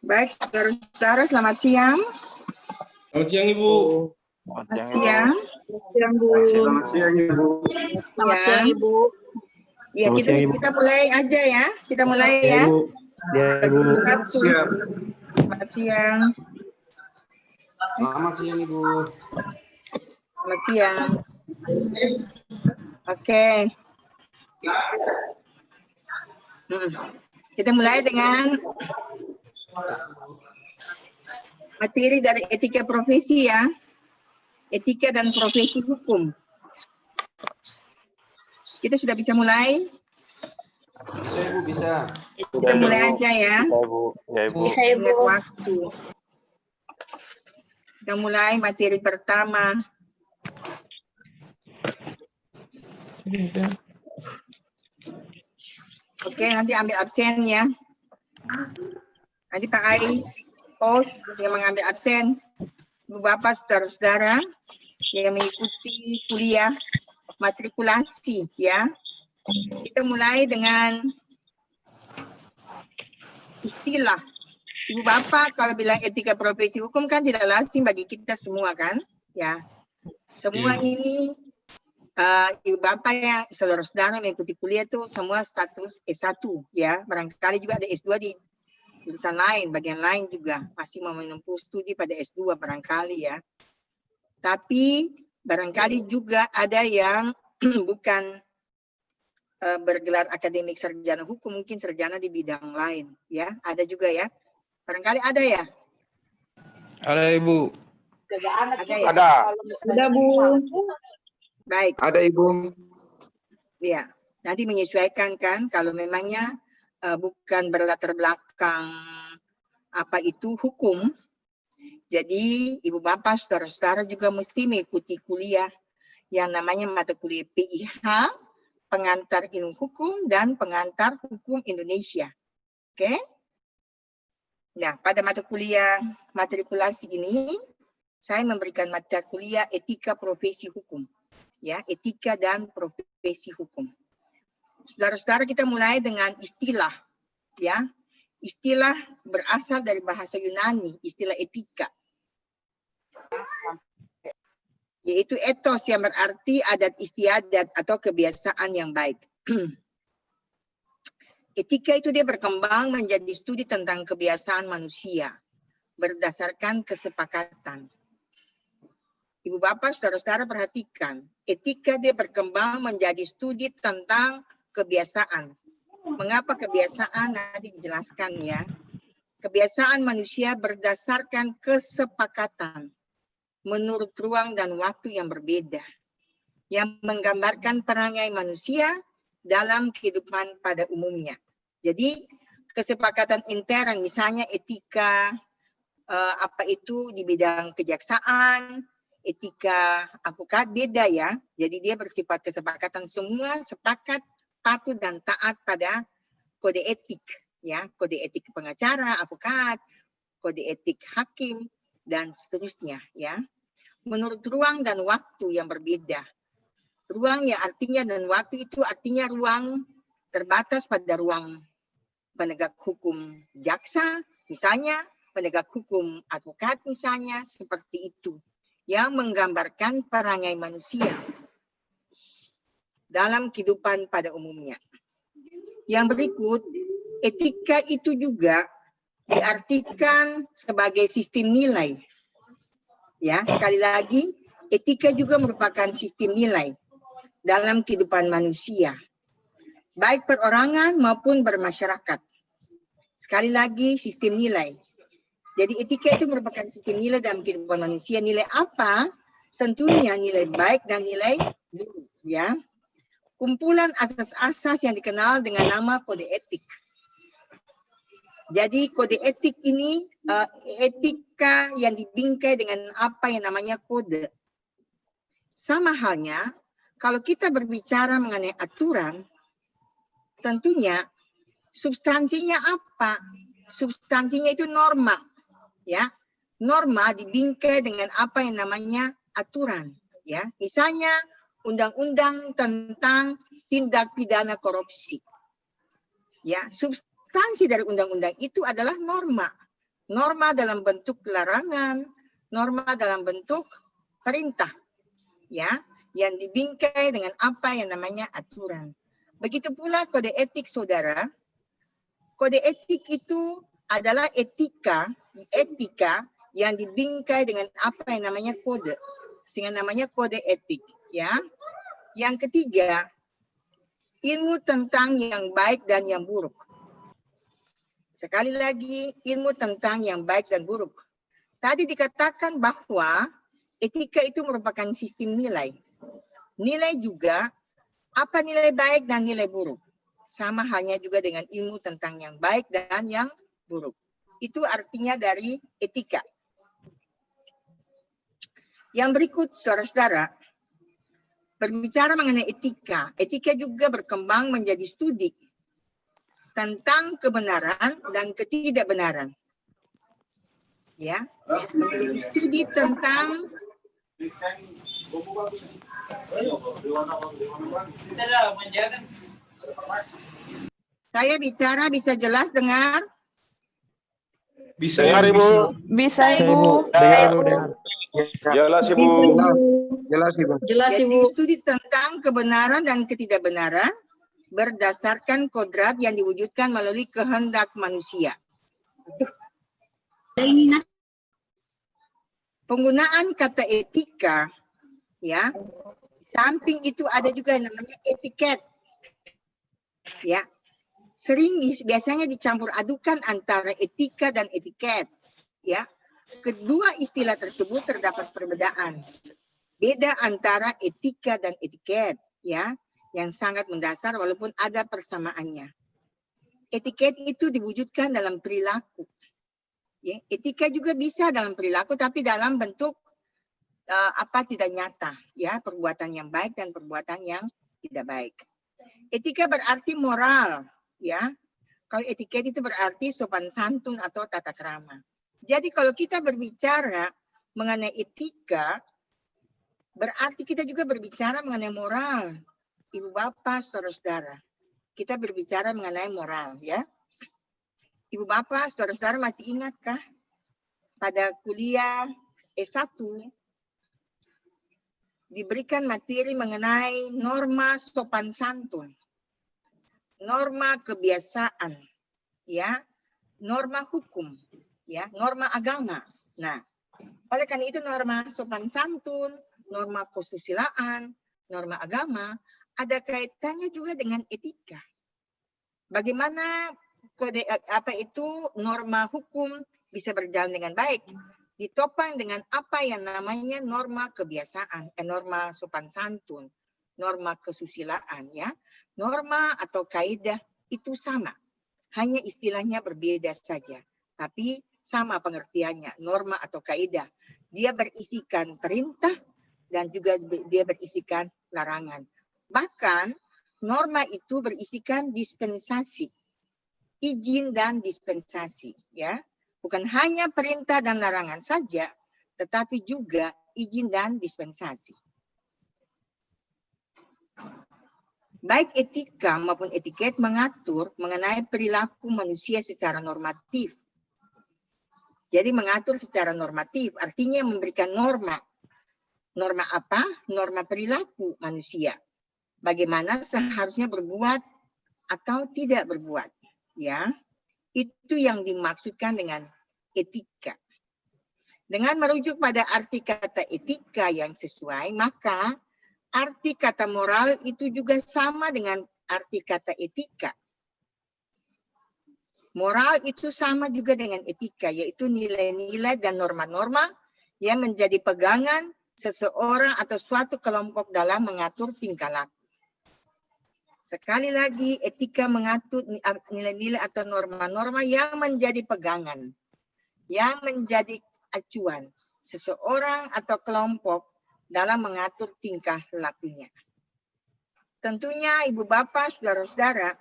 Baik, saudara-saudara, selamat siang. Selamat siang, Ibu. Selamat siang. Bu. Selamat siang, Ibu. Selamat siang, Ibu. Ya, kita mulai aja ya. Kita mulai ya. Ya, Ibu. Siap. Selamat siang. Selamat siang, Ibu. Selamat siang. Oke. Kita mulai dengan materi dari etika profesi ya. Etika dan profesi hukum. Kita sudah bisa mulai? Bisa, Ibu, bisa. Kita mulai aja ya. Bisa, Ibu. Ya, Ibu. Bisa, Ibu. Lihat waktu. Kita mulai materi pertama. Oke, nanti ambil absen ya. Nanti Pak Ais, pos yang mengambil absen. Ibu Bapak, saudara-saudara yang mengikuti kuliah matrikulasi ya. Kita mulai dengan istilah. Ibu Bapak kalau bilang etika profesi hukum kan tidak lazim bagi kita semua kan? Ya. Semua ini Ibu Bapak yang saudara-saudara mengikuti kuliah itu semua status S1 ya. Barangkali juga ada S2 di jurusan lain, bagian lain juga masih mau menempuh studi pada S2 barangkali ya. Tapi barangkali juga ada yang bukan bergelar akademik sarjana hukum, mungkin sarjana di bidang lain ya. Ada juga ya. Barangkali ada ya? Ada, Ibu. Ada ya? Ada, Bu. Baik. Ada, Ibu. Ya. Nanti menyesuaikan kan kalau memangnya bukan berlatar belakang apa itu hukum. Jadi Ibu Bapak, saudara-saudara juga mesti mengikuti kuliah yang namanya mata kuliah PIH, pengantar ilmu hukum dan pengantar hukum Indonesia. Oke? Nah, pada mata kuliah matrikulasi ini saya memberikan mata kuliah etika profesi hukum. Ya, etika dan profesi hukum. Saudara-saudara, kita mulai dengan istilah, ya. Istilah berasal dari bahasa Yunani, istilah etika. Yaitu etos yang berarti adat istiadat atau kebiasaan yang baik. Etika itu dia berkembang menjadi studi tentang kebiasaan manusia berdasarkan kesepakatan. Ibu Bapak, saudara-saudara perhatikan, etika dia berkembang menjadi studi tentang kebiasaan. Mengapa kebiasaan nanti dijelaskan ya. Kebiasaan manusia berdasarkan kesepakatan menurut ruang dan waktu yang berbeda. Yang menggambarkan perangai manusia dalam kehidupan pada umumnya. Jadi kesepakatan intern misalnya etika apa itu di bidang kejaksaan, etika advokat beda ya. Jadi dia bersifat kesepakatan semua sepakat patuh dan taat pada kode etik ya, kode etik pengacara, advokat, kode etik hakim dan seterusnya ya. Menurut ruang dan waktu yang berbeda. Ruang ya artinya dan waktu itu artinya ruang terbatas pada ruang penegak hukum jaksa misalnya, penegak hukum advokat misalnya seperti itu yang menggambarkan perangai manusia dalam kehidupan pada umumnya. Yang berikut, etika itu juga diartikan sebagai sistem nilai. Ya, sekali lagi, etika juga merupakan sistem nilai dalam kehidupan manusia, baik perorangan maupun bermasyarakat. Sekali lagi, sistem nilai. Jadi etika itu merupakan sistem nilai dalam kehidupan manusia. Nilai apa? Tentunya nilai baik dan nilai buruk. Ya. Kumpulan asas-asas yang dikenal dengan nama kode etik. Jadi kode etik ini etika yang dibingkai dengan apa yang namanya kode. Sama halnya kalau kita berbicara mengenai aturan, tentunya substansinya apa? Substansinya itu norma, ya. Norma dibingkai dengan apa yang namanya aturan, ya. Misalnya undang-undang tentang tindak pidana korupsi. Ya, substansi dari undang-undang itu adalah norma. Norma dalam bentuk larangan, norma dalam bentuk perintah, ya, yang dibingkai dengan apa yang namanya aturan. Begitu pula kode etik, saudara. Kode etik itu adalah etika yang dibingkai dengan apa yang namanya kode, sehingga namanya kode etik, ya. Yang ketiga, ilmu tentang yang baik dan yang buruk. Sekali lagi, ilmu tentang yang baik dan buruk. Tadi dikatakan bahwa etika itu merupakan sistem nilai. Nilai juga, apa nilai baik dan nilai buruk. Sama halnya juga dengan ilmu tentang yang baik dan yang buruk. Itu artinya dari etika. Yang berikut, saudara-saudara, berbicara mengenai etika. Etika juga berkembang menjadi studi tentang kebenaran dan ketidakbenaran. Ya, menjadi studi tentang saya bicara bisa jelas dengar? Bisa, Dengar, Ibu. Bisa, Ibu. Jelas, Ibu. Jelas, Ibu. Jelas, Jadi Ibu. studi tentang kebenaran dan ketidakbenaran berdasarkan kodrat yang diwujudkan melalui kehendak manusia. Penggunaan kata etika, ya, samping itu ada juga yang namanya etiket, ya. Biasanya dicampur adukan antara etika dan etiket, ya. Kedua istilah tersebut terdapat perbedaan. Beda antara etika dan etiket, ya, yang sangat mendasar walaupun ada persamaannya. Etiket itu diwujudkan dalam perilaku. Ya, etika juga bisa dalam perilaku, tapi dalam bentuk tidak nyata, ya, perbuatan yang baik dan perbuatan yang tidak baik. Etika berarti moral, ya. Kalau etiket itu berarti sopan santun atau tata krama. Jadi kalau kita berbicara mengenai etika, berarti kita juga berbicara mengenai moral. Ibu bapak, saudara-saudara, kita berbicara mengenai moral, ya. Ibu bapak, saudara-saudara masih ingatkah pada kuliah S1 diberikan materi mengenai norma sopan santun, norma kebiasaan, ya, norma hukum, ya, norma agama. Nah, oleh karena itu norma sopan santun, norma kesusilaan, norma agama ada kaitannya juga dengan etika. Bagaimana norma hukum bisa berjalan dengan baik, ditopang dengan apa yang namanya norma kebiasaan, norma sopan santun, norma kesusilaan, ya. Norma atau kaidah itu sama, hanya istilahnya berbeda saja, tapi sama pengertiannya. Norma atau kaidah, dia berisikan perintah dan juga dia berisikan larangan. Bahkan norma itu berisikan dispensasi, izin dan dispensasi, ya. Bukan hanya perintah dan larangan saja, tetapi juga izin dan dispensasi. Baik etika maupun etiket mengatur mengenai perilaku manusia secara normatif. Jadi mengatur secara normatif, artinya memberikan norma. Norma apa? Norma perilaku manusia. Bagaimana seharusnya berbuat atau tidak berbuat, ya. Itu yang dimaksudkan dengan etika. Dengan merujuk pada arti kata etika yang sesuai, maka arti kata moral itu juga sama dengan arti kata etika. Moral itu sama juga dengan etika, yaitu nilai-nilai dan norma-norma yang menjadi pegangan seseorang atau suatu kelompok dalam mengatur tingkah laku. Sekali lagi, etika mengatur nilai-nilai atau norma-norma yang menjadi pegangan, yang menjadi acuan seseorang atau kelompok dalam mengatur tingkah lakunya. Tentunya ibu bapak, saudara-saudara,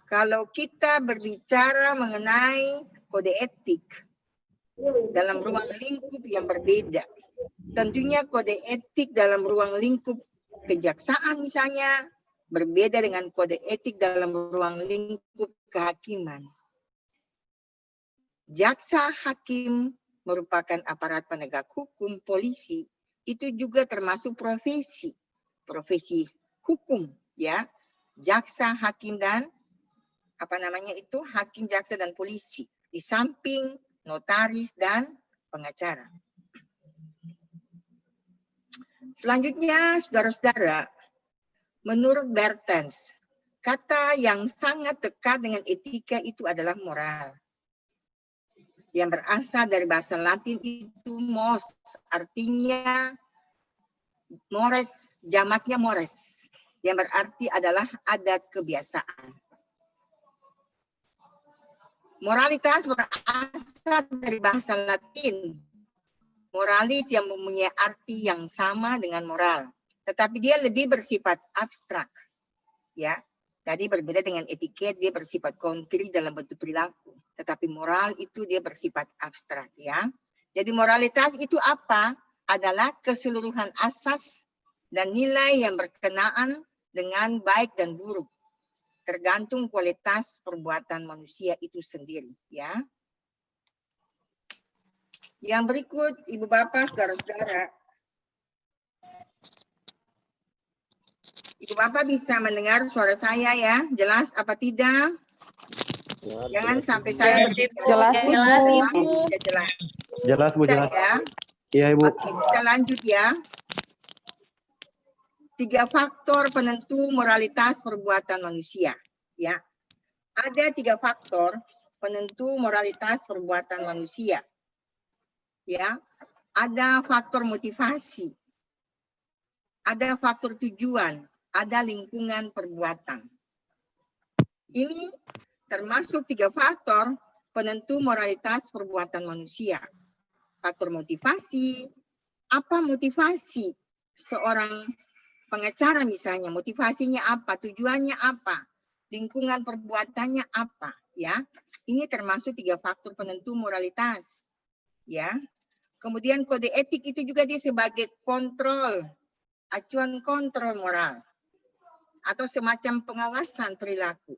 kalau kita berbicara mengenai kode etik dalam ruang lingkup yang berbeda, tentunya kode etik dalam ruang lingkup kejaksaan misalnya berbeda dengan kode etik dalam ruang lingkup kehakiman. Jaksa, hakim merupakan aparat penegak hukum, polisi, itu juga termasuk profesi hukum, ya. Jaksa, hakim, dan hakim, jaksa, dan polisi. Di samping notaris dan pengacara. Selanjutnya, saudara-saudara, menurut Bertens, kata yang sangat dekat dengan etika itu adalah moral. Yang berasal dari bahasa Latin itu mos, artinya mores, jamaknya mores, yang berarti adalah adat kebiasaan. Moralitas berasal dari bahasa Latin, moralis, yang mempunyai arti yang sama dengan moral, tetapi dia lebih bersifat abstrak, ya. Jadi berbeda dengan etiket, dia bersifat konkret dalam bentuk perilaku, tetapi moral itu dia bersifat abstrak, ya. Jadi moralitas itu apa? Adalah keseluruhan asas dan nilai yang berkenaan dengan baik dan buruk, tergantung kualitas perbuatan manusia itu sendiri, ya. Yang berikut, Ibu Bapak, Saudara-saudara. Ibu Bapak bisa mendengar suara saya ya? Jelas apa tidak? Jangan sampai saya berbicara. Jelas, Ibu. Tidak jelas. Jelas, Bu, Bisa jelas. ya? Iya, Ibu. Oke, kita lanjut ya. 3 faktor penentu moralitas perbuatan manusia. Ya, ada 3 faktor penentu moralitas perbuatan manusia. Ya, ada faktor motivasi, ada faktor tujuan, ada lingkungan perbuatan. Ini termasuk 3 faktor penentu moralitas perbuatan manusia. Faktor motivasi, apa motivasi seorang pengacara misalnya, motivasinya apa, tujuannya apa, lingkungan perbuatannya apa, ya. Ini termasuk 3 faktor penentu moralitas, ya. Kemudian kode etik itu juga dia sebagai kontrol, acuan kontrol moral, atau semacam pengawasan perilaku,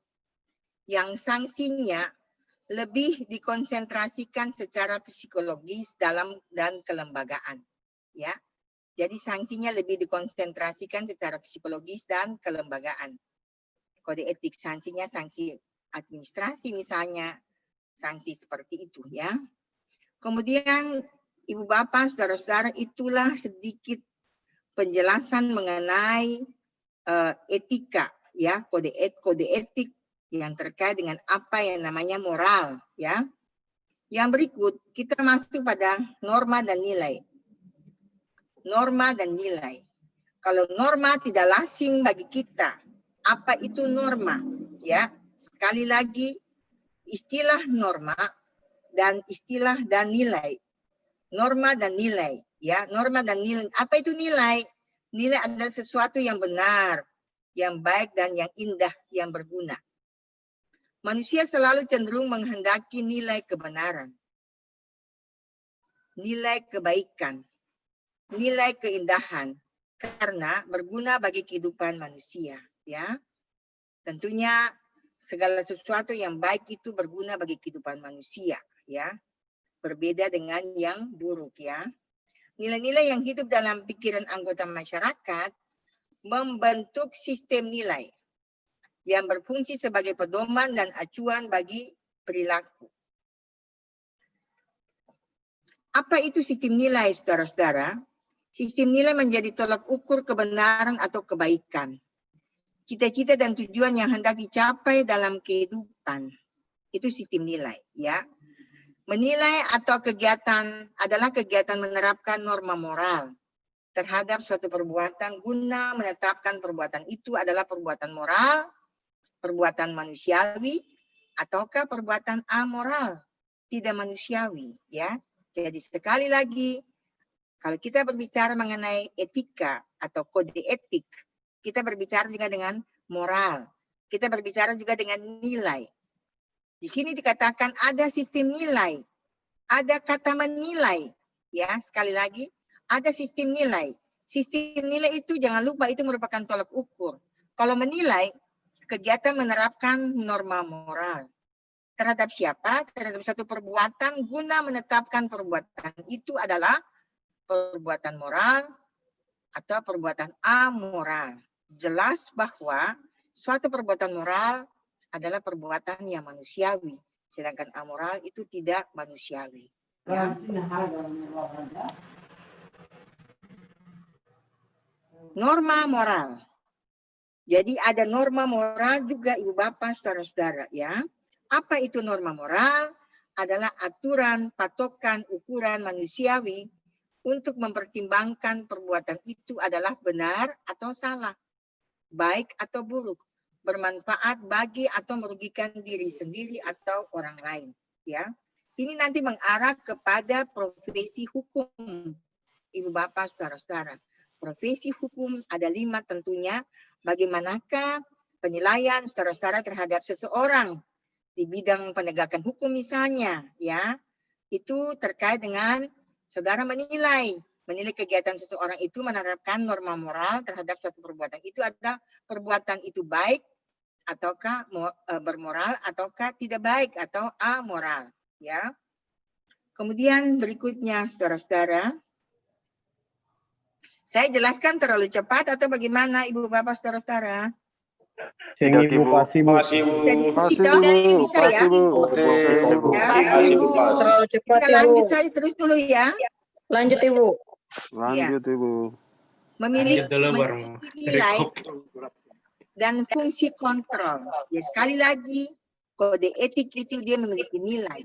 yang sanksinya lebih dikonsentrasikan secara psikologis dan kelembagaan, ya. Jadi sanksinya lebih dikonsentrasikan secara psikologis dan kelembagaan. Kode etik sanksinya sanksi administrasi misalnya, sanksi seperti itu, ya. Kemudian Ibu Bapak, Saudara-saudara, itulah sedikit penjelasan mengenai etika, ya, kode etik yang terkait dengan apa yang namanya moral, ya. Yang berikut kita masuk pada norma dan nilai. Norma dan nilai. Kalau norma tidak asing bagi kita, apa itu norma? Ya, sekali lagi istilah norma dan istilah dan nilai. Norma dan nilai, ya, norma dan nilai. Apa itu nilai? Nilai adalah sesuatu yang benar, yang baik dan yang indah, yang berguna. Manusia selalu cenderung menghendaki nilai kebenaran, nilai kebaikan, nilai keindahan, karena berguna bagi kehidupan manusia, ya. Tentunya segala sesuatu yang baik itu berguna bagi kehidupan manusia, ya. Berbeda dengan yang buruk, ya. Nilai-nilai yang hidup dalam pikiran anggota masyarakat membentuk sistem nilai yang berfungsi sebagai pedoman dan acuan bagi perilaku. Apa itu sistem nilai, saudara-saudara? Sistem nilai menjadi tolak ukur kebenaran atau kebaikan. Cita-cita dan tujuan yang hendak dicapai dalam kehidupan. Itu sistem nilai, ya. Menilai atau kegiatan adalah kegiatan menerapkan norma moral terhadap suatu perbuatan guna menetapkan perbuatan itu adalah perbuatan moral, perbuatan manusiawi, ataukah perbuatan amoral, tidak manusiawi, ya. Jadi sekali lagi, kalau kita berbicara mengenai etika atau kode etik, kita berbicara juga dengan moral, kita berbicara juga dengan nilai. Di sini dikatakan ada sistem nilai, ada kata menilai, ya. Sekali lagi, ada sistem nilai. Sistem nilai itu jangan lupa itu merupakan tolak ukur. Kalau menilai, kegiatan menerapkan norma moral. Terhadap siapa? Terhadap satu perbuatan guna menetapkan perbuatan itu adalah perbuatan moral atau perbuatan amoral. Jelas bahwa suatu perbuatan moral adalah perbuatan yang manusiawi, sedangkan amoral itu tidak manusiawi. Ya. Norma moral. Jadi ada norma moral juga Ibu Bapak, saudara-saudara ya. Apa itu norma moral? Adalah aturan, patokan, ukuran manusiawi untuk mempertimbangkan perbuatan itu adalah benar atau salah, baik atau buruk, bermanfaat bagi atau merugikan diri sendiri atau orang lain. Ya, ini nanti mengarah kepada profesi hukum, Ibu Bapak, saudara-saudara. Profesi hukum ada 5 tentunya. Bagaimanakah penilaian saudara-saudara terhadap seseorang di bidang penegakan hukum misalnya, ya, itu terkait dengan saudara menilai kegiatan seseorang itu menerapkan norma moral terhadap suatu perbuatan. Itu adalah perbuatan itu baik ataukah bermoral ataukah tidak baik atau amoral, ya. Kemudian berikutnya saudara-saudara, saya jelaskan terlalu cepat atau bagaimana Ibu Bapak saudara-saudara? Sing Ibu, pasti Bu. Bisa diikuti Kasih, toh? Bu. Bisa ya? Kasih, Bu. Ya, Kasih, Bu. Terlalu cepat kita ya, Bu. lanjut saja terus dulu ya. Lanjut, Ibu. Lanjut, Ibu. Memiliki nilai dan fungsi kontrol. Ya, sekali lagi, kode etik itu dia memiliki nilai.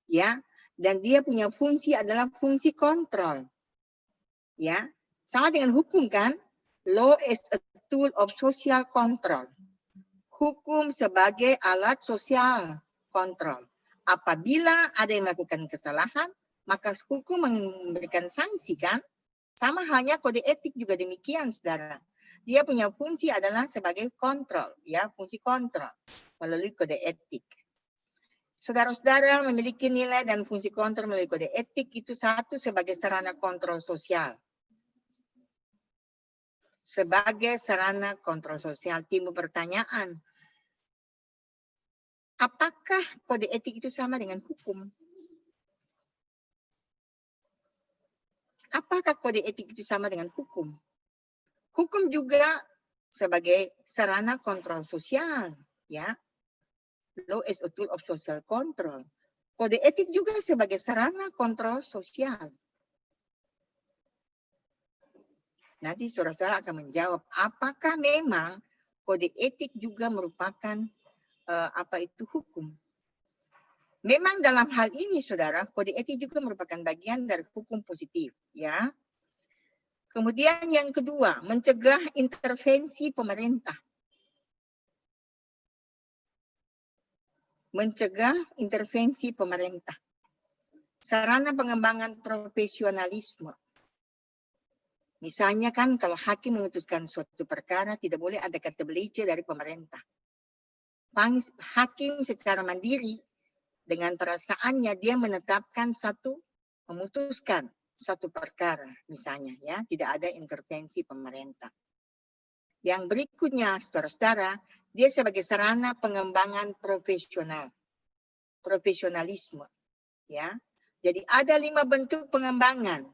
Ya, dan dia punya fungsi adalah fungsi kontrol. Ya, sama dengan hukum kan? Law is a tool of social control. Hukum sebagai alat sosial kontrol. Apabila ada yang melakukan kesalahan, maka hukum memberikan sanksi kan? Sama halnya kode etik juga demikian, saudara. Dia punya fungsi adalah sebagai kontrol, ya, fungsi kontrol melalui kode etik. Saudara-saudara memiliki nilai dan fungsi kontrol melalui kode etik itu satu sebagai sarana kontrol sosial. Sebagai sarana kontrol sosial, timbul pertanyaan, apakah kode etik itu sama dengan hukum? Apakah kode etik itu sama dengan hukum? Hukum juga sebagai sarana kontrol sosial, ya. Law is a tool of social control. Kode etik juga sebagai sarana kontrol sosial. Nanti saudara-saudara akan menjawab, apakah memang kode etik juga merupakan apa itu hukum? Memang dalam hal ini, saudara, kode etik juga merupakan bagian dari hukum positif, ya. Kemudian yang kedua, mencegah intervensi pemerintah. Mencegah intervensi pemerintah. Sarana pengembangan profesionalisme. Misalnya kan kalau hakim memutuskan suatu perkara tidak boleh ada kata belece dari pemerintah. Hakim secara mandiri dengan perasaannya dia menetapkan memutuskan satu perkara misalnya, ya, tidak ada intervensi pemerintah. Yang berikutnya saudara-saudara, dia sebagai sarana pengembangan profesionalisme, ya. Jadi ada 5 bentuk pengembangan,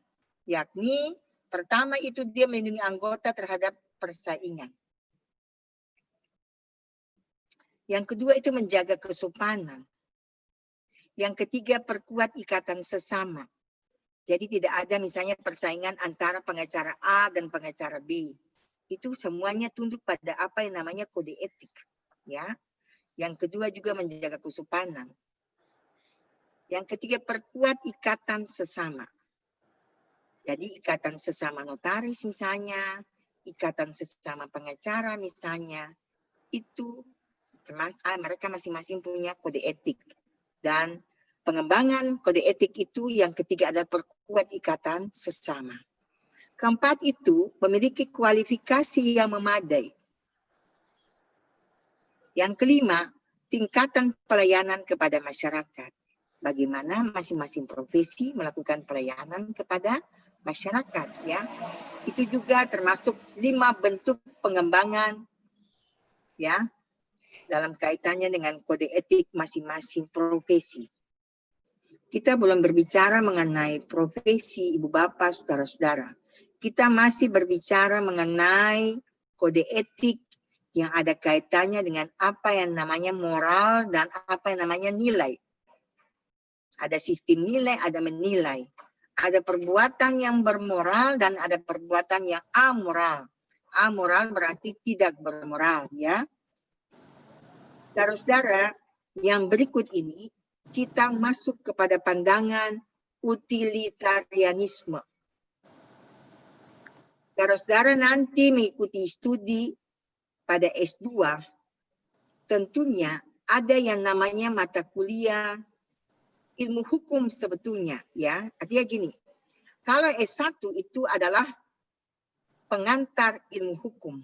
yakni pertama itu dia melindungi anggota terhadap persaingan. Yang kedua itu menjaga kesopanan. Yang ketiga perkuat ikatan sesama. Jadi tidak ada misalnya persaingan antara pengacara A dan pengacara B. Itu semuanya tunduk pada apa yang namanya kode etik, ya. Yang kedua juga menjaga kesopanan. Yang ketiga perkuat ikatan sesama. Jadi ikatan sesama notaris misalnya, ikatan sesama pengacara misalnya, itu mereka masing-masing punya kode etik. Dan pengembangan kode etik itu yang ketiga adalah perkuat ikatan sesama. Keempat itu memiliki kualifikasi yang memadai. Yang kelima, tingkatan pelayanan kepada masyarakat. Bagaimana masing-masing profesi melakukan pelayanan kepada masyarakat, ya. Itu juga termasuk 5 bentuk pengembangan ya, dalam kaitannya dengan kode etik masing-masing profesi. Kita belum berbicara mengenai profesi ibu bapak, saudara-saudara. Kita masih berbicara mengenai kode etik yang ada kaitannya dengan apa yang namanya moral dan apa yang namanya nilai. Ada sistem nilai, ada menilai. Ada perbuatan yang bermoral dan ada perbuatan yang amoral. Amoral berarti tidak bermoral, ya. Saudara-saudara, yang berikut ini kita masuk kepada pandangan utilitarianisme. Saudara-saudara nanti mengikuti studi pada S2, tentunya ada yang namanya mata kuliah ilmu hukum sebetulnya, ya. Artinya gini, kalau S1 itu adalah pengantar ilmu hukum,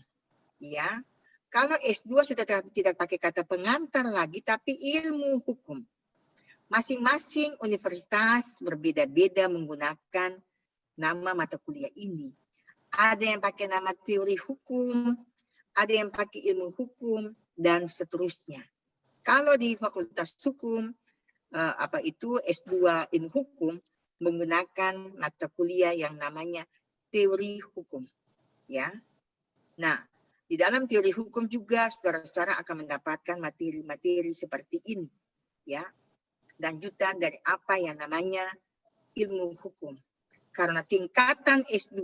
ya. Kalau S2 sudah tidak pakai kata pengantar lagi, tapi ilmu hukum. Masing-masing universitas berbeda-beda menggunakan nama mata kuliah ini. Ada yang pakai nama teori hukum, ada yang pakai ilmu hukum, dan seterusnya. Kalau di Fakultas Hukum, S2 ilmu hukum menggunakan mata kuliah yang namanya teori hukum, ya. Nah, di dalam teori hukum juga saudara-saudara akan mendapatkan materi-materi seperti ini, ya. Lanjutan dari apa yang namanya ilmu hukum. Karena tingkatan S2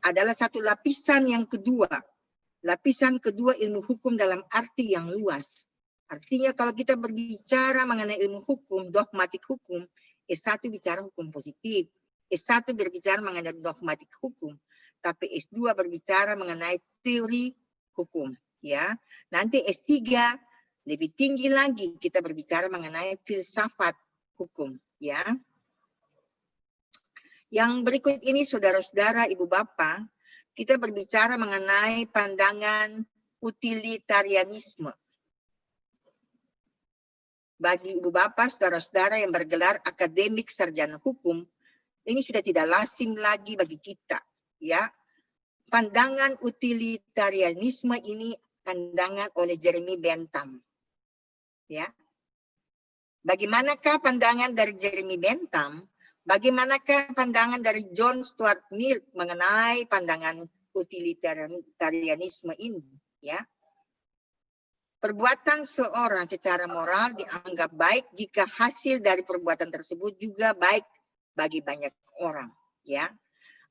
adalah satu lapisan yang kedua. Lapisan kedua ilmu hukum dalam arti yang luas. Artinya kalau kita berbicara mengenai ilmu hukum, dogmatik hukum, S1 bicara hukum positif, S1 berbicara mengenai dogmatik hukum, tapi S2 berbicara mengenai teori hukum, ya. Nanti S3 lebih tinggi lagi kita berbicara mengenai filsafat hukum, ya. Yang berikut ini saudara-saudara, ibu bapak, kita berbicara mengenai pandangan utilitarianisme. Bagi ibu bapak, saudara-saudara yang bergelar akademik sarjana hukum, ini sudah tidak lazim lagi bagi kita, ya. Pandangan utilitarianisme ini pandangan oleh Jeremy Bentham, ya. Bagaimanakah pandangan dari Jeremy Bentham? Bagaimanakah pandangan dari John Stuart Mill mengenai pandangan utilitarianisme ini, ya? Perbuatan seorang secara moral dianggap baik jika hasil dari perbuatan tersebut juga baik bagi banyak orang, ya.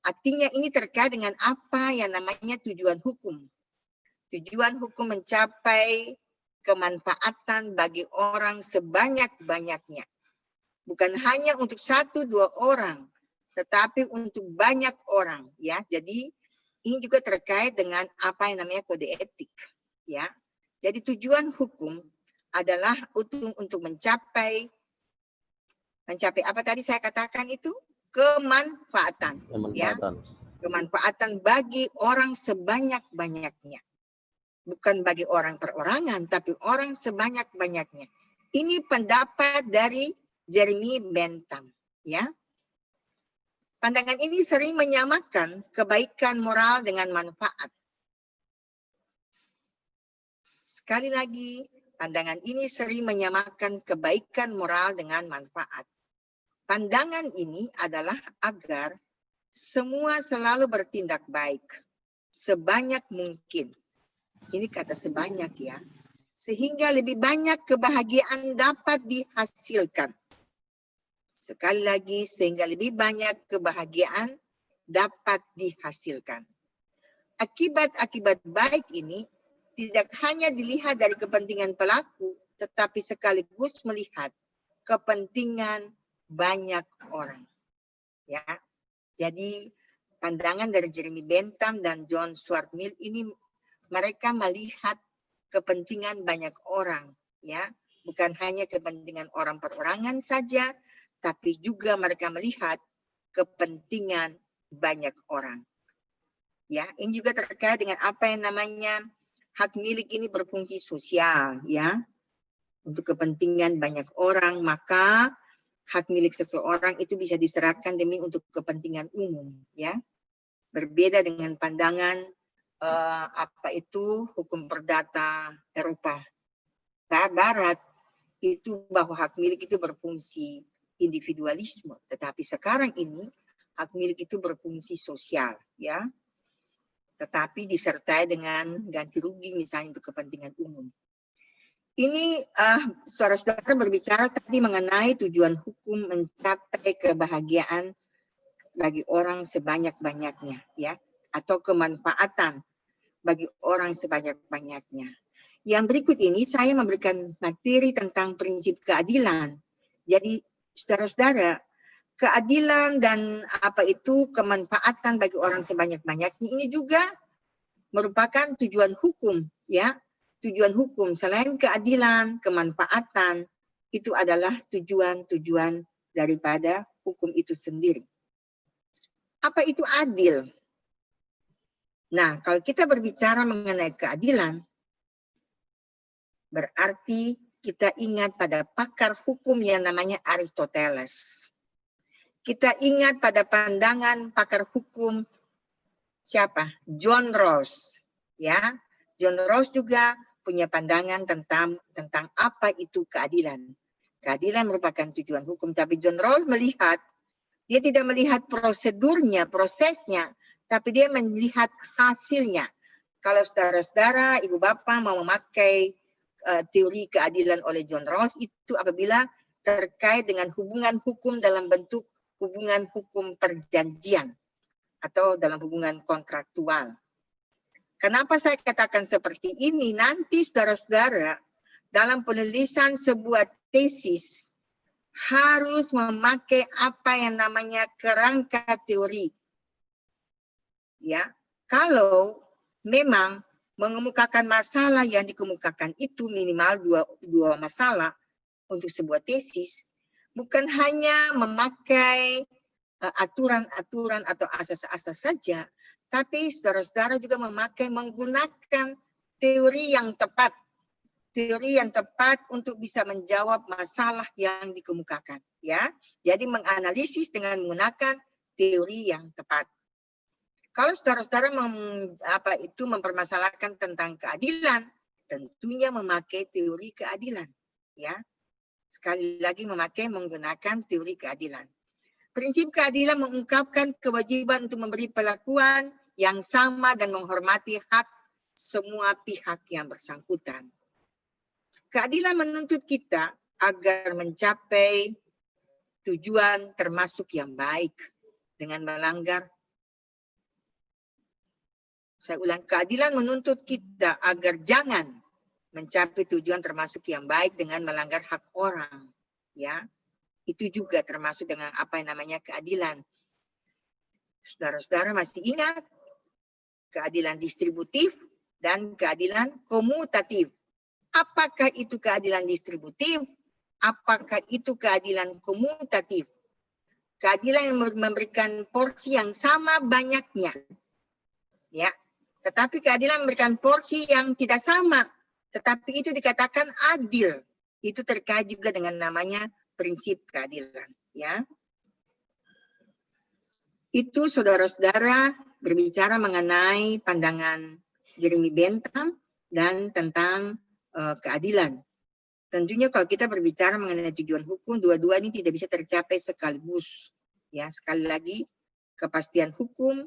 Artinya ini terkait dengan apa yang namanya tujuan hukum. Tujuan hukum mencapai kemanfaatan bagi orang sebanyak-banyaknya. Bukan hanya untuk 1-2 orang, tetapi untuk banyak orang, ya. Jadi ini juga terkait dengan apa yang namanya kode etik, ya. Jadi tujuan hukum adalah untuk mencapai apa tadi saya katakan itu? Kemanfaatan, ya. Kemanfaatan bagi orang sebanyak-banyaknya. Bukan bagi orang perorangan, tapi orang sebanyak-banyaknya. Ini pendapat dari Jeremy Bentham, ya. Pandangan ini sering menyamakan kebaikan moral dengan manfaat. Sekali lagi, pandangan ini sering menyamakan kebaikan moral dengan manfaat. Pandangan ini adalah agar semua selalu bertindak baik, sebanyak mungkin. Ini kata sebanyak, ya. Sehingga lebih banyak kebahagiaan dapat dihasilkan. Sekali lagi, sehingga lebih banyak kebahagiaan dapat dihasilkan. Akibat-akibat baik ini tidak hanya dilihat dari kepentingan pelaku, tetapi sekaligus melihat kepentingan banyak orang, ya. Jadi pandangan dari Jeremy Bentham dan John Stuart Mill ini mereka melihat kepentingan banyak orang, ya, bukan hanya kepentingan orang perorangan saja, tapi juga mereka melihat kepentingan banyak orang. Ya, ini juga terkait dengan apa yang namanya hak milik ini berfungsi sosial, ya. Untuk kepentingan banyak orang, maka hak milik seseorang itu bisa diserahkan demi untuk kepentingan umum, ya. Berbeda dengan pandangan hukum perdata Eropa Barat itu bahwa hak milik itu berfungsi individualisme, tetapi sekarang ini hak milik itu berfungsi sosial, ya. Tetapi disertai dengan ganti rugi misalnya untuk kepentingan umum. Ini saudara-saudara berbicara tadi mengenai tujuan hukum mencapai kebahagiaan bagi orang sebanyak-banyaknya, ya, atau kemanfaatan bagi orang sebanyak-banyaknya. Yang berikut ini saya memberikan materi tentang prinsip keadilan. Jadi saudara-saudara, keadilan dan kemanfaatan bagi orang sebanyak-banyaknya ini juga merupakan tujuan hukum, ya. Tujuan hukum selain keadilan, kemanfaatan itu adalah tujuan-tujuan daripada hukum itu sendiri. Apa itu adil? Nah, kalau kita berbicara mengenai keadilan, berarti kita ingat pada pakar hukum yang namanya Aristoteles. Kita ingat pada pandangan pakar hukum siapa? John Rawls, ya. John Rawls juga punya pandangan tentang apa itu keadilan. Keadilan merupakan tujuan hukum, tapi John Rawls melihat, dia tidak melihat prosedurnya, prosesnya, tapi dia melihat hasilnya. Kalau saudara-saudara, ibu bapak mau memakai teori keadilan oleh John Rawls itu apabila terkait dengan hubungan hukum dalam bentuk hubungan hukum perjanjian atau dalam hubungan kontraktual. Kenapa saya katakan seperti ini? Nanti saudara-saudara dalam penulisan sebuah tesis harus memakai apa yang namanya kerangka teori. Ya, kalau memang mengemukakan masalah yang dikemukakan itu minimal dua masalah untuk sebuah tesis, bukan hanya memakai aturan-aturan atau asas-asas saja, tapi saudara-saudara juga menggunakan teori yang tepat. Teori yang tepat untuk bisa menjawab masalah yang dikemukakan, ya. Jadi menganalisis dengan menggunakan teori yang tepat. Kalau saudara-saudara mempermasalahkan tentang keadilan, tentunya memakai teori keadilan, ya. Sekali lagi menggunakan teori keadilan. Prinsip keadilan mengungkapkan kewajiban untuk memberi perlakuan yang sama dan menghormati hak semua pihak yang bersangkutan. Keadilan menuntut kita agar mencapai tujuan termasuk yang baik dengan melanggar. Saya ulang, keadilan menuntut kita agar jangan mencapai tujuan termasuk yang baik dengan melanggar hak orang, ya. Itu juga termasuk dengan apa yang namanya keadilan. Saudara-saudara masih ingat keadilan distributif dan keadilan komutatif. Apakah itu keadilan distributif? Apakah itu keadilan komutatif? Keadilan yang memberikan porsi yang sama banyaknya, ya. Tetapi keadilan memberikan porsi yang tidak sama, tetapi itu dikatakan adil. Itu terkait juga dengan namanya prinsip keadilan, ya. Itu saudara-saudara berbicara mengenai pandangan Jeremy Bentham dan tentang keadilan. Tentunya kalau kita berbicara mengenai tujuan hukum, dua-dua ini tidak bisa tercapai sekaligus, ya. Sekali lagi, kepastian hukum,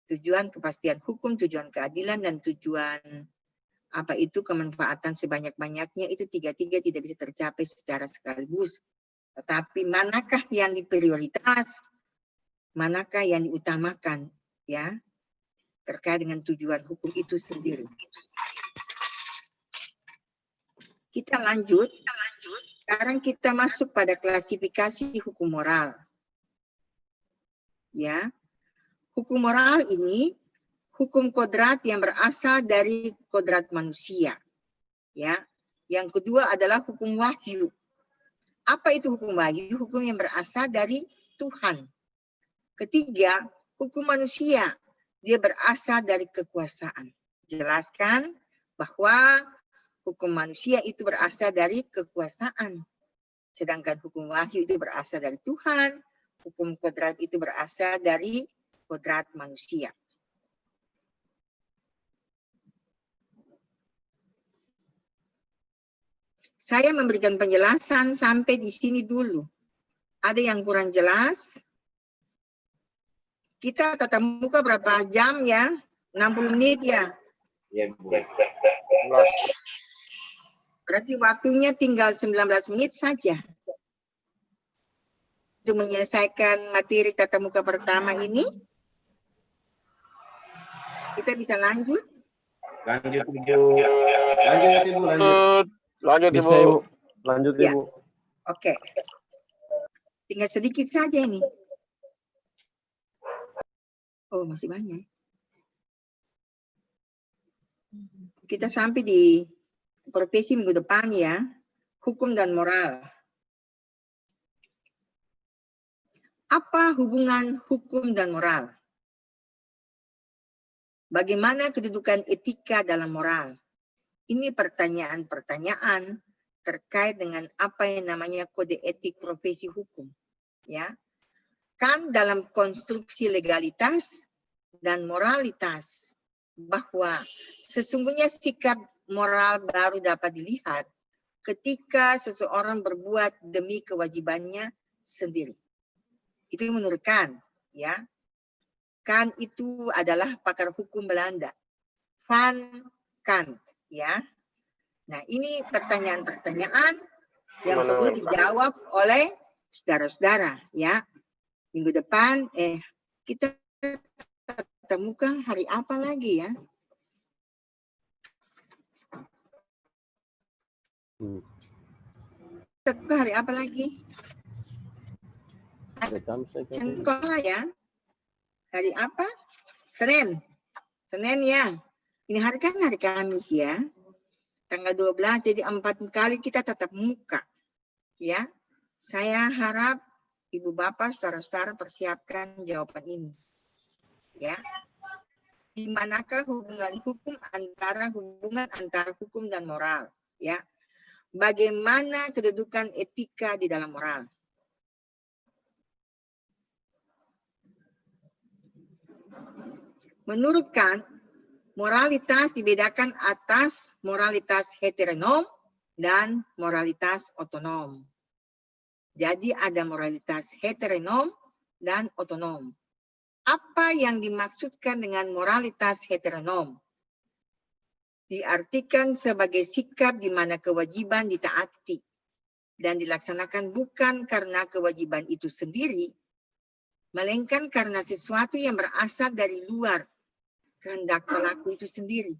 tujuan kepastian hukum, tujuan keadilan, dan tujuan kemanfaatan sebanyak-banyaknya, itu tiga-tiga tidak bisa tercapai secara sekaligus. Tetapi manakah yang diprioritas, manakah yang diutamakan, ya, terkait dengan tujuan hukum itu sendiri. Kita lanjut. Sekarang kita masuk pada klasifikasi hukum moral. Ya. Hukum moral ini hukum kodrat yang berasal dari kodrat manusia. Ya. Yang kedua adalah hukum wahyu. Apa itu hukum wahyu? Hukum yang berasal dari Tuhan. Ketiga, hukum manusia. Dia berasal dari kekuasaan. Jelaskan bahwa hukum manusia itu berasal dari kekuasaan. Sedangkan hukum wahyu itu berasal dari Tuhan. Hukum kodrat itu berasal dari kodrat manusia. Saya memberikan penjelasan sampai di sini dulu. Ada yang kurang jelas? Kita tatap muka berapa jam ya? 60 menit ya? Iya, Bu. Berarti waktunya tinggal 19 menit saja. Untuk menyelesaikan materi tatap muka pertama ini, kita bisa lanjut. Lanjut, Ibu. Lanjut, Ibu. Lanjut. Lanjut, Bisa, Ibu. Ibu. Lanjut, Ya. Ibu. Oke. Tinggal sedikit saja ini. Oh, masih banyak. Kita sampai di profesi minggu depan ya. Hukum dan moral. Apa hubungan hukum dan moral? Bagaimana kedudukan etika dalam moral? Ini pertanyaan-pertanyaan terkait dengan apa yang namanya kode etik profesi hukum. Ya, kan dalam konstruksi legalitas dan moralitas bahwa sesungguhnya sikap moral baru dapat dilihat ketika seseorang berbuat demi kewajibannya sendiri. Itu menurut Kant, ya. Kant itu adalah pakar hukum Belanda, Van Kant, ya. Nah, ini pertanyaan-pertanyaan yang perlu dijawab oleh saudara-saudara, ya. Minggu depan, kita temukan hari apa lagi ya? Temukan hari apa lagi? Sekolah ya. Hari apa? Senin. Senin ya. Ini hari kan hari Kamis ya. Tanggal 12, jadi 4 kali kita tatap muka. Ya. Saya harap Ibu Bapak, saudara-saudara persiapkan jawaban ini. Ya. Di manakah hubungan antara hukum dan moral? Ya. Bagaimana kedudukan etika di dalam moral? Menurut Kant, moralitas dibedakan atas moralitas heteronom dan moralitas otonom. Jadi ada moralitas heteronom dan otonom. Apa yang dimaksudkan dengan moralitas heteronom? Diartikan sebagai sikap di mana kewajiban ditaati dan dilaksanakan bukan karena kewajiban itu sendiri, melainkan karena sesuatu yang berasal dari luar kehendak pelaku itu sendiri.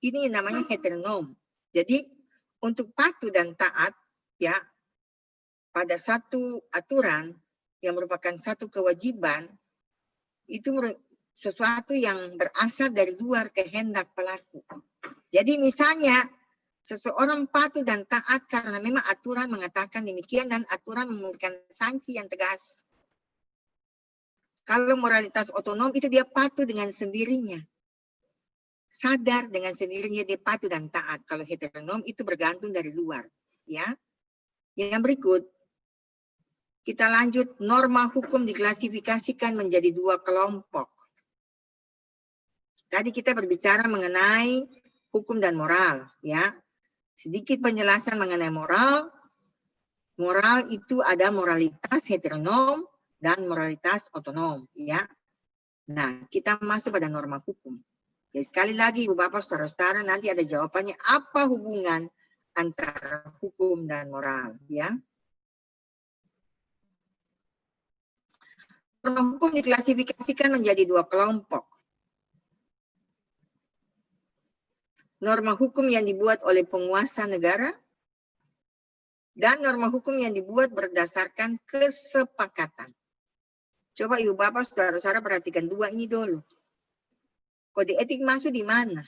Ini namanya heteronom. Jadi untuk patuh dan taat ya pada satu aturan yang merupakan satu kewajiban itu sesuatu yang berasal dari luar kehendak pelaku. Jadi misalnya seseorang patuh dan taat karena memang aturan mengatakan demikian dan aturan memberikan sanksi yang tegas. Kalau moralitas otonom itu dia patuh dengan sendirinya. Sadar dengan sendirinya dia patuh dan taat. Kalau heteronom itu bergantung dari luar. Ya. Yang berikut, kita lanjut, norma hukum diklasifikasikan menjadi 2 kelompok. Tadi kita berbicara mengenai hukum dan moral. Ya. Sedikit penjelasan mengenai moral. Moral itu ada moralitas heteronom dan moralitas otonom, ya. Nah, kita masuk pada norma hukum. Jadi sekali lagi, Ibu Bapak, saudara-saudara, nanti ada jawabannya apa hubungan antara hukum dan moral, ya. Norma hukum diklasifikasikan menjadi 2 kelompok. Norma hukum yang dibuat oleh penguasa negara dan norma hukum yang dibuat berdasarkan kesepakatan. Coba Ibu Bapak, saudara-saudara perhatikan 2 ini dulu. Kode etik masuk di mana?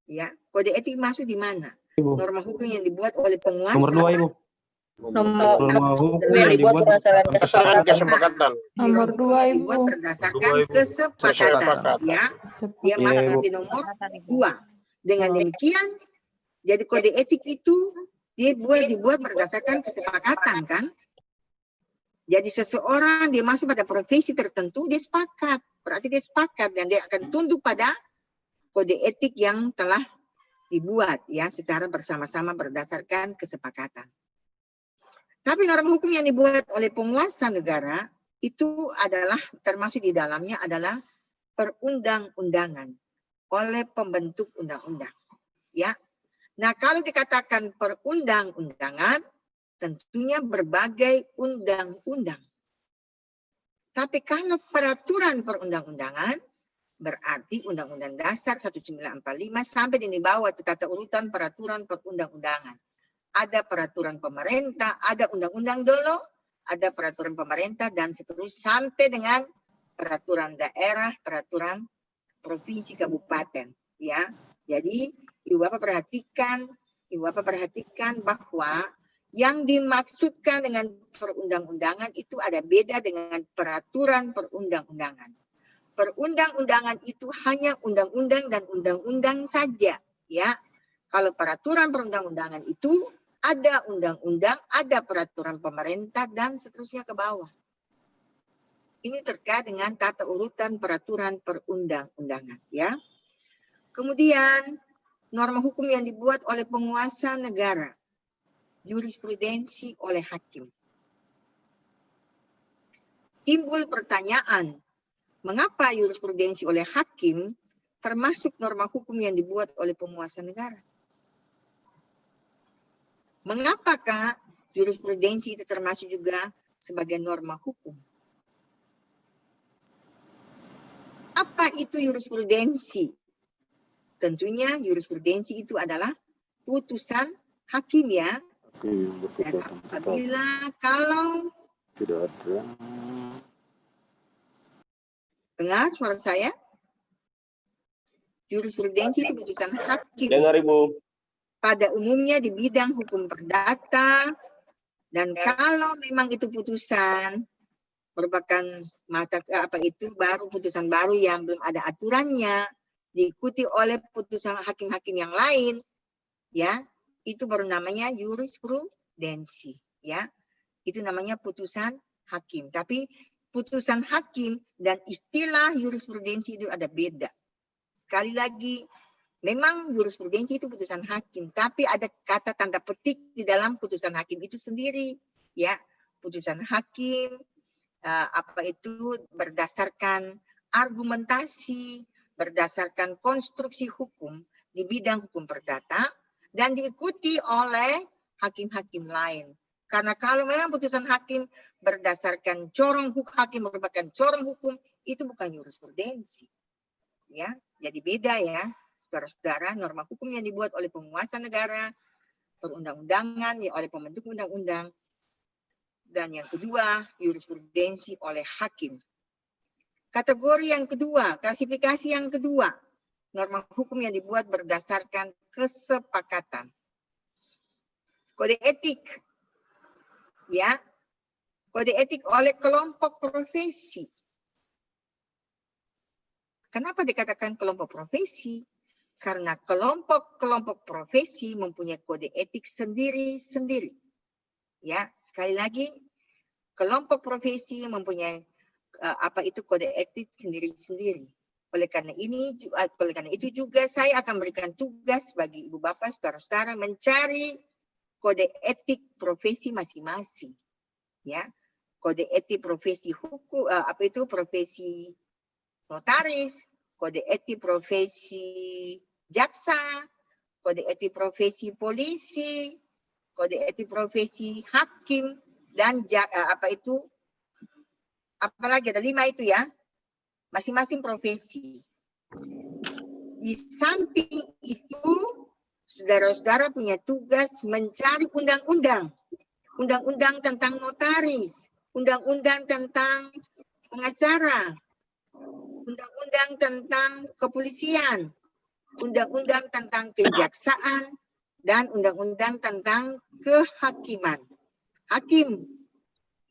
Ya, kode etik masuk di mana? Ibu. Norma hukum yang dibuat oleh penguasa. Nomor 2, Ibu. Nomor Norma hukum yang dibuat berdasarkan kesepakatan. Kesepakatan. Nomor 2, Ibu. Dibuat berdasarkan kesepakatan. Ya, dia Iya, masuk Ibu. di nomor 2. Dengan demikian, jadi kode etik itu dibuat berdasarkan kesepakatan, kan? Jadi seseorang dia masuk pada profesi tertentu, dia sepakat. Berarti dia sepakat dan dia akan tunduk pada kode etik yang telah dibuat ya secara bersama-sama berdasarkan kesepakatan. Tapi norma hukum yang dibuat oleh penguasa negara itu adalah termasuk di dalamnya adalah perundang-undangan oleh pembentuk undang-undang. Ya. Nah, kalau dikatakan perundang-undangan, tentunya berbagai undang-undang. Tapi kalau peraturan perundang-undangan, berarti Undang-Undang Dasar 1945 sampai di bawah tata urutan peraturan perundang-undangan. Ada peraturan pemerintah, ada undang-undang dulu, ada peraturan pemerintah dan seterusnya sampai dengan peraturan daerah, peraturan provinsi kabupaten, ya. Jadi Ibu Bapak perhatikan bahwa yang dimaksudkan dengan perundang-undangan itu ada beda dengan peraturan perundang-undangan. Perundang-undangan itu hanya undang-undang dan undang-undang saja, ya. Kalau peraturan perundang-undangan itu ada undang-undang, ada peraturan pemerintah dan seterusnya ke bawah. Ini terkait dengan tata urutan peraturan perundang-undangan, ya. Kemudian norma hukum yang dibuat oleh penguasa negara, jurisprudensi oleh hakim. Timbul pertanyaan, mengapa jurisprudensi oleh hakim termasuk norma hukum yang dibuat oleh penguasa negara? Mengapakah jurisprudensi itu termasuk juga sebagai norma hukum? Apa itu jurisprudensi? Tentunya jurisprudensi itu adalah putusan hakim ya. Dan apabila kalau tidak ada. dengar suara saya, jurisprudensi itu putusan hakim. Dengar Ibu. Pada umumnya di bidang hukum perdata, dan kalau memang itu putusan merupakan baru putusan baru yang belum ada aturannya, diikuti oleh putusan hakim-hakim yang lain, ya, itu baru namanya jurisprudensi, ya. Itu namanya putusan hakim. Tapi putusan hakim dan istilah jurisprudensi itu ada beda. Sekali lagi, memang jurisprudensi itu putusan hakim, tapi ada kata tanda petik di dalam putusan hakim itu sendiri, ya. Putusan hakim berdasarkan argumentasi, berdasarkan konstruksi hukum di bidang hukum perdata dan diikuti oleh hakim-hakim lain. Karena kalau memang putusan hakim berdasarkan corong hukum, hakim merupakan corong hukum, itu bukan jurisprudensi, ya. Jadi beda ya. Saudara-saudara, norma hukum yang dibuat oleh penguasa negara, perundang-undangan ya oleh pembentuk undang-undang, dan yang kedua, jurisprudensi oleh hakim. Kategori yang kedua, klasifikasi yang kedua, norma hukum yang dibuat berdasarkan kesepakatan. Kode etik, ya, kode etik oleh kelompok profesi. Kenapa dikatakan kelompok profesi? Karena kelompok-kelompop profesi mempunyai kode etik sendiri-sendiri. Ya, sekali lagi, kelompok profesi mempunyai kode etik sendiri-sendiri. Oleh karena itu juga saya akan berikan tugas bagi Ibu Bapak, saudara-saudara mencari kode etik profesi masing-masing. Ya, kode etik profesi hukum, profesi notaris, kode etik profesi jaksa, kode etik profesi polisi, kode etik profesi hakim, dan apalagi ada 5 itu ya, masing-masing profesi. Di samping itu, saudara-saudara punya tugas mencari undang-undang. Undang-undang tentang notaris, undang-undang tentang pengacara, undang-undang tentang kepolisian, undang-undang tentang kejaksaan, dan undang-undang tentang kehakiman. Hakim,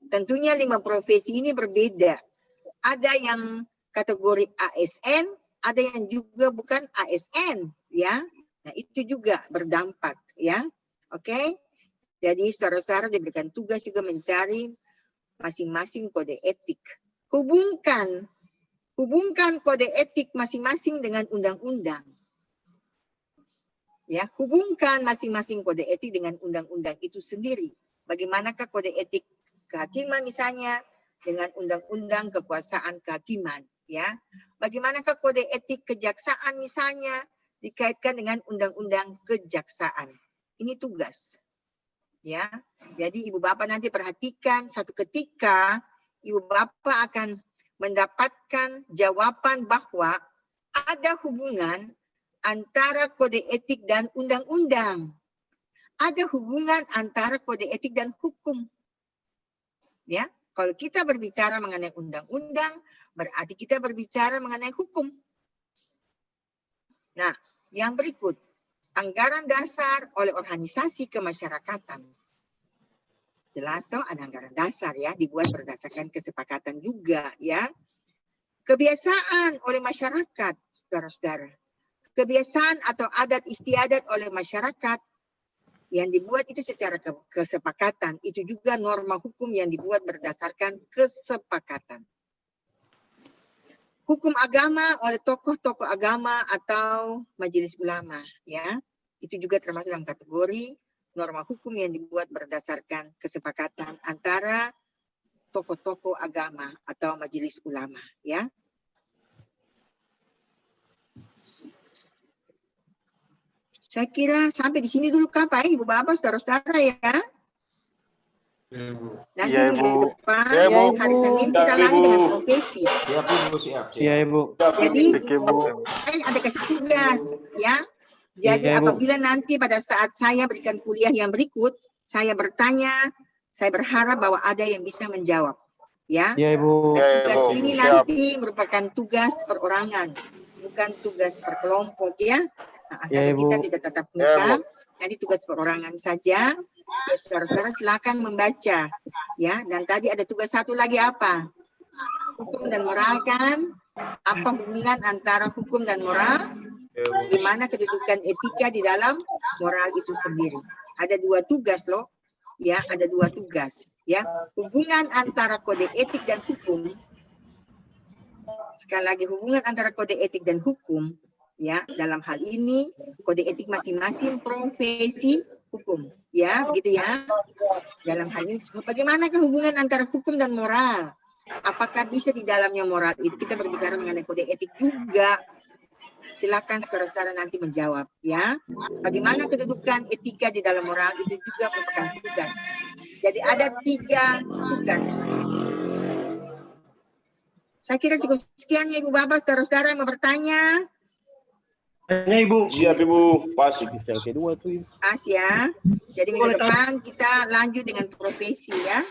tentunya 5 profesi ini berbeda. Ada yang kategori ASN, ada yang juga bukan ASN, ya. Nah, itu juga berdampak, ya. Oke. Jadi saudara-saudara diberikan tugas juga mencari masing-masing kode etik. Hubungkan kode etik masing-masing dengan undang-undang. Ya, hubungkan masing-masing kode etik dengan undang-undang itu sendiri. Bagaimanakah kode etik kehakiman misalnya dengan undang-undang kekuasaan kehakiman, ya. Bagaimanakah kode etik kejaksaan misalnya dikaitkan dengan undang-undang kejaksaan. Ini tugas. Ya. Jadi Ibu Bapak nanti perhatikan satu ketika Ibu Bapak akan mendapatkan jawaban bahwa ada hubungan antara kode etik dan undang-undang. Ada hubungan antara kode etik dan hukum. Ya, kalau kita berbicara mengenai undang-undang, berarti kita berbicara mengenai hukum. Nah, yang berikut, anggaran dasar oleh organisasi kemasyarakatan. Jelas toh ada anggaran dasar ya, dibuat berdasarkan kesepakatan juga ya. Kebiasaan oleh masyarakat, saudara-saudara. Kebiasaan atau adat istiadat oleh masyarakat yang dibuat itu secara kesepakatan. Itu juga norma hukum yang dibuat berdasarkan kesepakatan. Hukum agama oleh tokoh-tokoh agama atau majelis ulama. Ya, itu juga termasuk dalam kategori norma hukum yang dibuat berdasarkan kesepakatan antara tokoh-tokoh agama atau majelis ulama. Ya. Saya kira sampai di sini dulu Pak, Ibu Bapak, saudara-saudara ya. Nanti Iya, minggu Ibu. depan, Iya, Ibu. hari Senin kita Siap, lagi Ibu. dengan profesi. Siap, Ibu, siap. Iya, Ibu. Jadi Oke, Bu. saya ada kasih tugas ya. Jadi Iya, Ibu. apabila nanti pada saat saya berikan kuliah yang berikut, saya bertanya, saya berharap bahwa ada yang bisa menjawab. Ya. Iya, Ibu. Tugas ini nanti merupakan tugas perorangan, bukan tugas per kelompok ya. Nah, Ya, karena Ibu. kita tidak tatap muka, nanti tugas perorangan saja. Ya, saudara-saudara silakan membaca ya. Dan tadi ada tugas satu lagi apa? Hukum dan moral kan? Apa hubungan antara hukum dan moral? Gimana kedudukan etika di dalam moral itu sendiri? Ada dua tugas loh. Ya, ada dua tugas. Ya, hubungan antara kode etik dan hukum. Sekali lagi hubungan antara kode etik dan hukum. Ya, dalam hal ini kode etik masing-masing profesi hukum, ya, gitu ya. Dalam hal ini, bagaimana hubungan antara hukum dan moral? Apakah bisa di dalamnya moral itu kita berbicara mengenai kode etik juga? Silakan saudara-saudara nanti menjawab, ya. Bagaimana kedudukan etika di dalam moral itu juga merupakan tugas. Jadi ada 3 tugas. Saya kira cukup sekian ya Ibu Bapak, saudara-saudara yang mau bertanya. Tanya, Ibu. Siap, Ibu. Pasti. Pas ya. Jadi minggu depan kita lanjut dengan profesi ya.